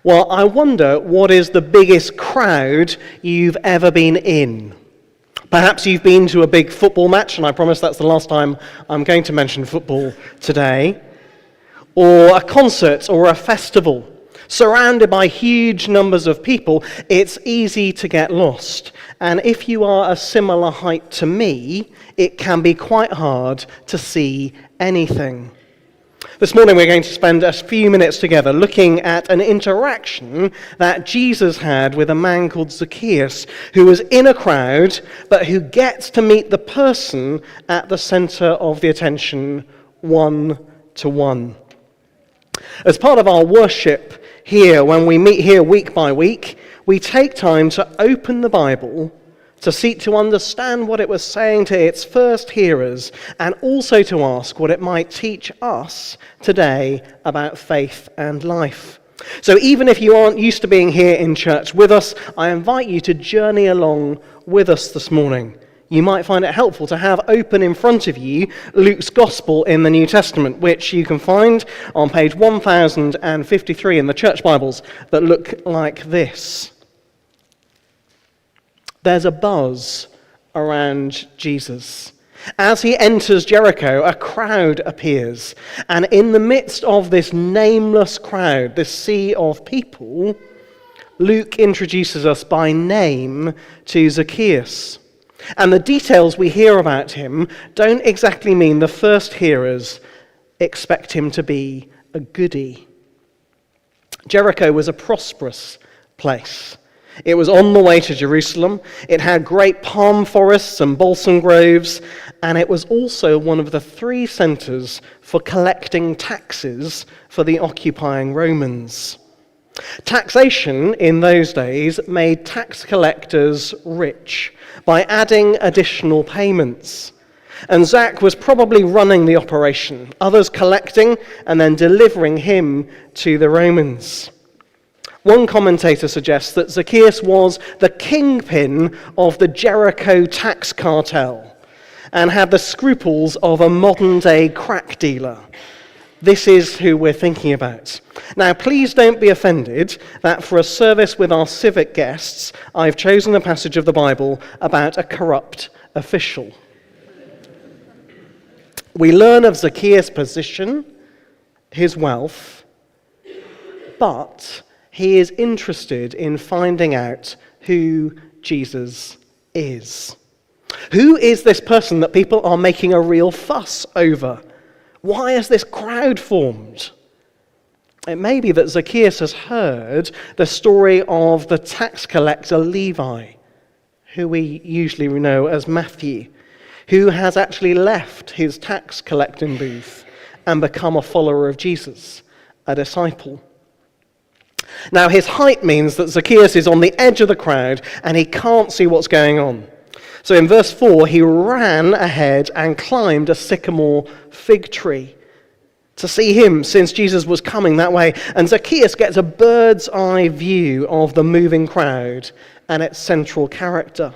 Well, I wonder what is the biggest crowd you've ever been in. Perhaps you've been to a big football match, and I promise that's the last time I'm going to mention football today, or a concert or a festival. Surrounded by huge numbers of people, it's easy to get lost. And if you are a similar height to me, it can be quite hard to see anything. This morning we're going to spend a few minutes together looking at an interaction that Jesus had with a man called Zacchaeus, who was in a crowd, but who gets to meet the person at the center of the attention one-to-one. As part of our worship here, when we meet here week by week, we take time to open the Bible to seek to understand what it was saying to its first hearers, and also to ask what it might teach us today about faith and life. So even if you aren't used to being here in church with us, I invite you to journey along with us this morning. You might find it helpful to have open in front of you Luke's Gospel in the New Testament, which you can find on page 1053 in the church Bibles that look like this. There's a buzz around Jesus. As he enters Jericho, a crowd appears. And in the midst of this nameless crowd, this sea of people, Luke introduces us by name to Zacchaeus. And the details we hear about him don't exactly mean the first hearers expect him to be a goodie. Jericho was a prosperous place. It was on the way to Jerusalem. It had great palm forests and balsam groves, and it was also one of the 3 centers for collecting taxes for the occupying Romans. Taxation in those days made tax collectors rich by adding additional payments. And Zach was probably running the operation, others collecting and then delivering him to the Romans. One commentator suggests that Zacchaeus was the kingpin of the Jericho tax cartel and had the scruples of a modern-day crack dealer. This is who we're thinking about. Now, please don't be offended that for a service with our Civic guests, I've chosen a passage of the Bible about a corrupt official. We learn of Zacchaeus' position, his wealth, but he is interested in finding out who Jesus is. Who is this person that people are making a real fuss over? Why has this crowd formed? It may be that Zacchaeus has heard the story of the tax collector Levi, who we usually know as Matthew, who has actually left his tax collecting booth and become a follower of Jesus, a disciple. Now, his height means that Zacchaeus is on the edge of the crowd and he can't see what's going on. So in verse 4, he ran ahead and climbed a sycamore fig tree to see him, since Jesus was coming that way. And Zacchaeus gets a bird's eye view of the moving crowd and its central character.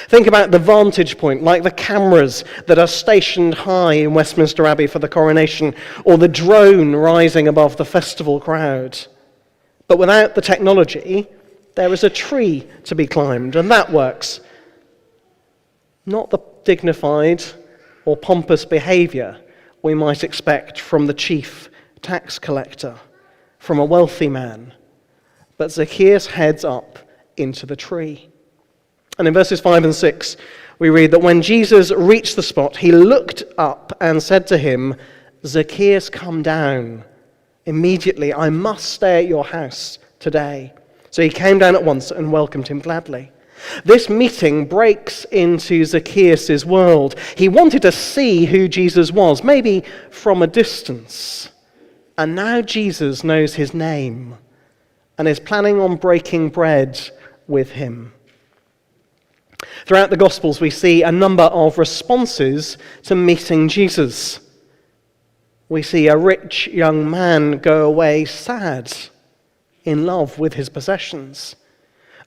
Think about the vantage point, like the cameras that are stationed high in Westminster Abbey for the coronation, or the drone rising above the festival crowd. But without the technology, there is a tree to be climbed, and that works. Not the dignified or pompous behavior we might expect from the chief tax collector, from a wealthy man. But Zacchaeus heads up into the tree. And in verses 5 and 6, we read that when Jesus reached the spot, he looked up and said to him, "Zacchaeus, come down. Immediately, I must stay at your house today." So he came down at once and welcomed him gladly. This meeting breaks into Zacchaeus' world. He wanted to see who Jesus was, maybe from a distance. And now Jesus knows his name and is planning on breaking bread with him. Throughout the Gospels, we see a number of responses to meeting Jesus. We see a rich young man go away sad, in love with his possessions.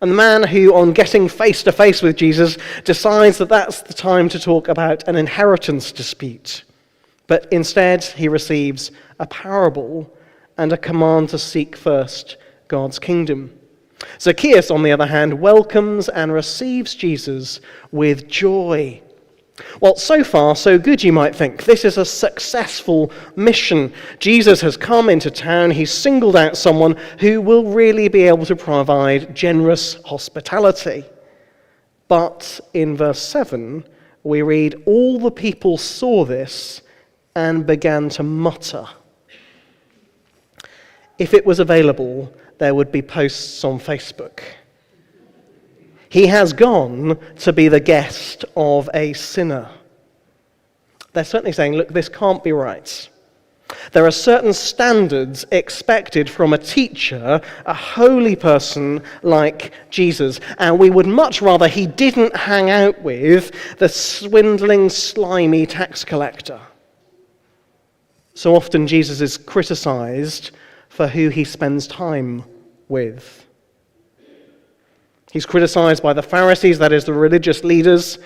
And the man who, on getting face to face with Jesus, decides that that's the time to talk about an inheritance dispute. But instead, he receives a parable and a command to seek first God's kingdom. Zacchaeus, on the other hand, welcomes and receives Jesus with joy. Well, so far, so good, you might think. This is a successful mission. Jesus has come into town. He's singled out someone who will really be able to provide generous hospitality. But in verse 7, we read, all the people saw this and began to mutter. If it was available, there would be posts on Facebook. He has gone to be the guest of a sinner. They're certainly saying, look, this can't be right. There are certain standards expected from a teacher, a holy person like Jesus, and we would much rather he didn't hang out with the swindling, slimy tax collector. So often Jesus is criticized for who he spends time with. He's criticized by the Pharisees, that is, the religious leaders,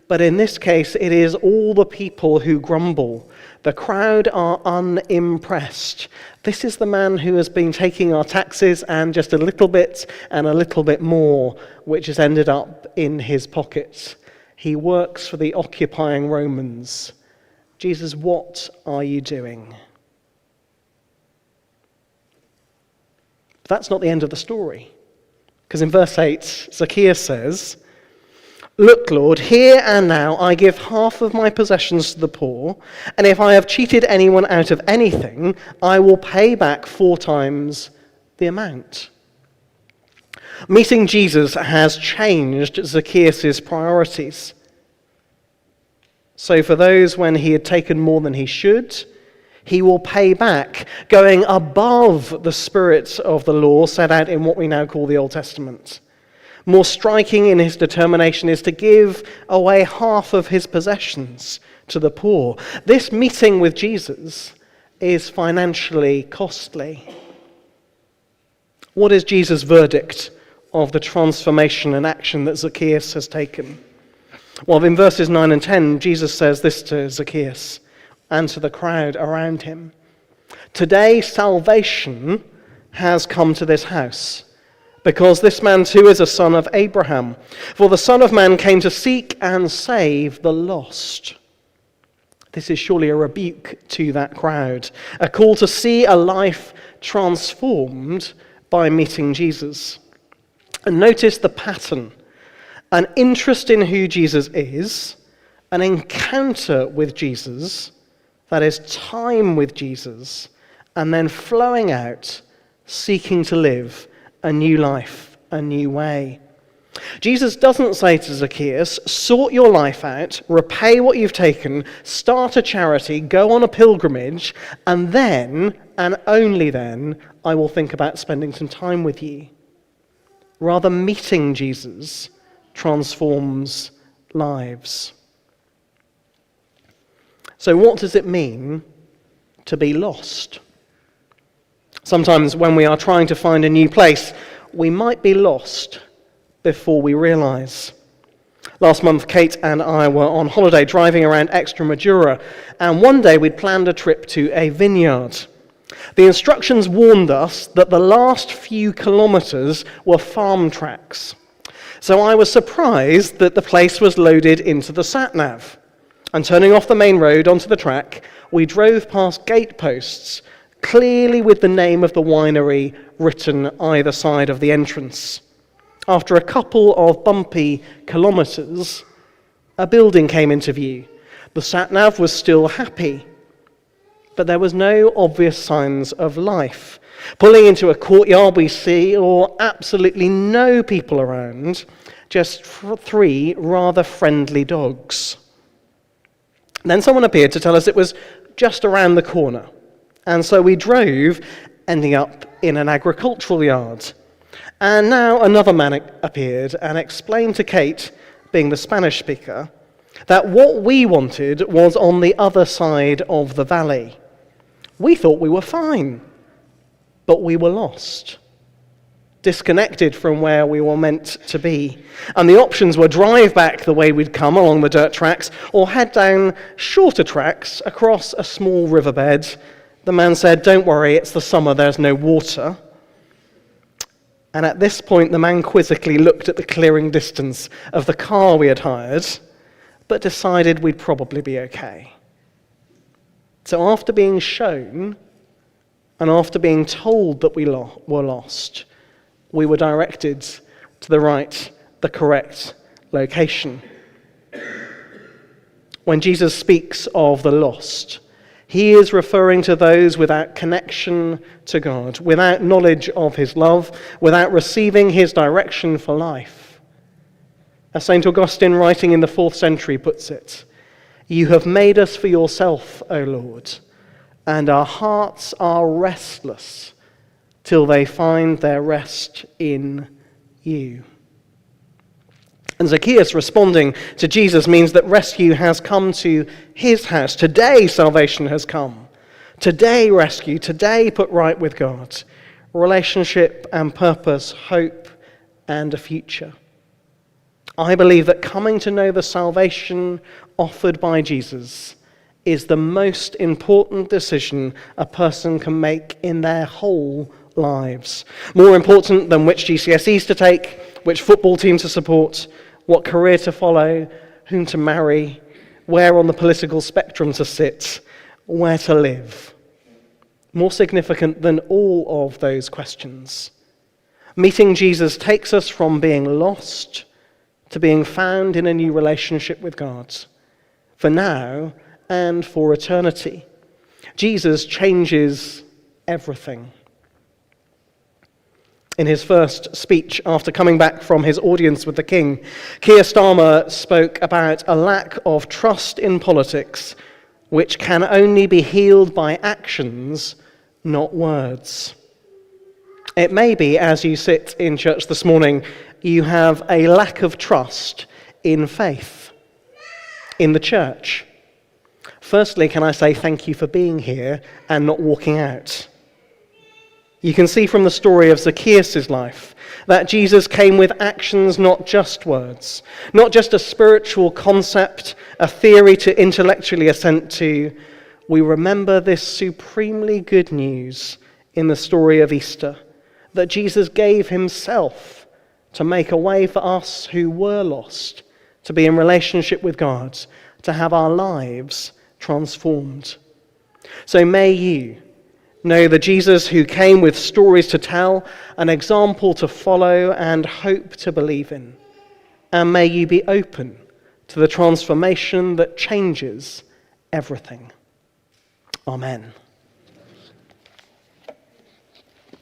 but in this case, it is all the people who grumble. The crowd are unimpressed. This is the man who has been taking our taxes and just a little bit and a little bit more, which has ended up in his pockets. He works for the occupying Romans. Jesus, what are you doing? But that's not the end of the story. Because in verse 8, Zacchaeus says, look, Lord, here and now I give half of my possessions to the poor, and if I have cheated anyone out of anything, I will pay back 4 times the amount. Meeting Jesus has changed Zacchaeus' priorities. So for those when he had taken more than he should, he will pay back, going above the spirit of the law set out in what we now call the Old Testament. More striking in his determination is to give away half of his possessions to the poor. This meeting with Jesus is financially costly. What is Jesus' verdict of the transformation and action that Zacchaeus has taken? Well, in verses 9 and 10, Jesus says this to Zacchaeus and to the crowd around him. Today, salvation has come to this house, because this man too is a son of Abraham. For the Son of Man came to seek and save the lost. This is surely a rebuke to that crowd, a call to see a life transformed by meeting Jesus. And notice the pattern: an interest in who Jesus is, an encounter with Jesus, that is, time with Jesus, and then flowing out, seeking to live a new life, a new way. Jesus doesn't say to Zacchaeus, sort your life out, repay what you've taken, start a charity, go on a pilgrimage, and then, and only then, I will think about spending some time with you. Rather, meeting Jesus transforms lives. So what does it mean to be lost? Sometimes when we are trying to find a new place, we might be lost before we realize. Last month, Kate and I were on holiday driving around Extremadura, and one day we'd planned a trip to a vineyard. The instructions warned us that the last few kilometers were farm tracks. So I was surprised that the place was loaded into the sat-nav. And turning off the main road onto the track, we drove past gateposts, clearly with the name of the winery written either side of the entrance. After a couple of bumpy kilometers, a building came into view. The sat-nav was still happy, but there was no obvious signs of life. Pulling into a courtyard, we saw absolutely no people around, just 3 rather friendly dogs. Then someone appeared to tell us it was just around the corner. And so we drove, ending up in an agricultural yard. And now another man appeared and explained to Kate, being the Spanish speaker, that what we wanted was on the other side of the valley. We thought we were fine, but we were lost, disconnected from where we were meant to be. And the options were drive back the way we'd come along the dirt tracks, or head down shorter tracks across a small riverbed. The man said, don't worry, it's the summer, there's no water. And at this point, the man quizzically looked at the clearing distance of the car we had hired, but decided we'd probably be okay. So after being shown, and after being told that we were lost, we were directed to the correct location. When Jesus speaks of the lost, he is referring to those without connection to God, without knowledge of his love, without receiving his direction for life. As St. Augustine, writing in the 4th century, puts it, "You have made us for yourself, O Lord, and our hearts are restless till they find their rest in you." And Zacchaeus responding to Jesus means that rescue has come to his house. Today salvation has come. Today rescue. Today put right with God. Relationship and purpose, hope and a future. I believe that coming to know the salvation offered by Jesus is the most important decision a person can make in their whole lives. More important than which GCSEs to take, which football team to support, what career to follow, whom to marry, where on the political spectrum to sit, where to live. More significant than all of those questions, meeting Jesus takes us from being lost to being found in a new relationship with God, for now and for eternity. Jesus changes everything. In his first speech after coming back from his audience with the king, Keir Starmer spoke about a lack of trust in politics which can only be healed by actions, not words. It may be, as you sit in church this morning, you have a lack of trust in faith, in the church. Firstly, can I say thank you for being here and not walking out? You can see from the story of Zacchaeus' life that Jesus came with actions, not just words, not just a spiritual concept, a theory to intellectually assent to. We remember this supremely good news in the story of Easter, that Jesus gave himself to make a way for us who were lost, to be in relationship with God, to have our lives transformed. So may you know the Jesus who came with stories to tell, an example to follow, and hope to believe in. And may you be open to the transformation that changes everything. Amen.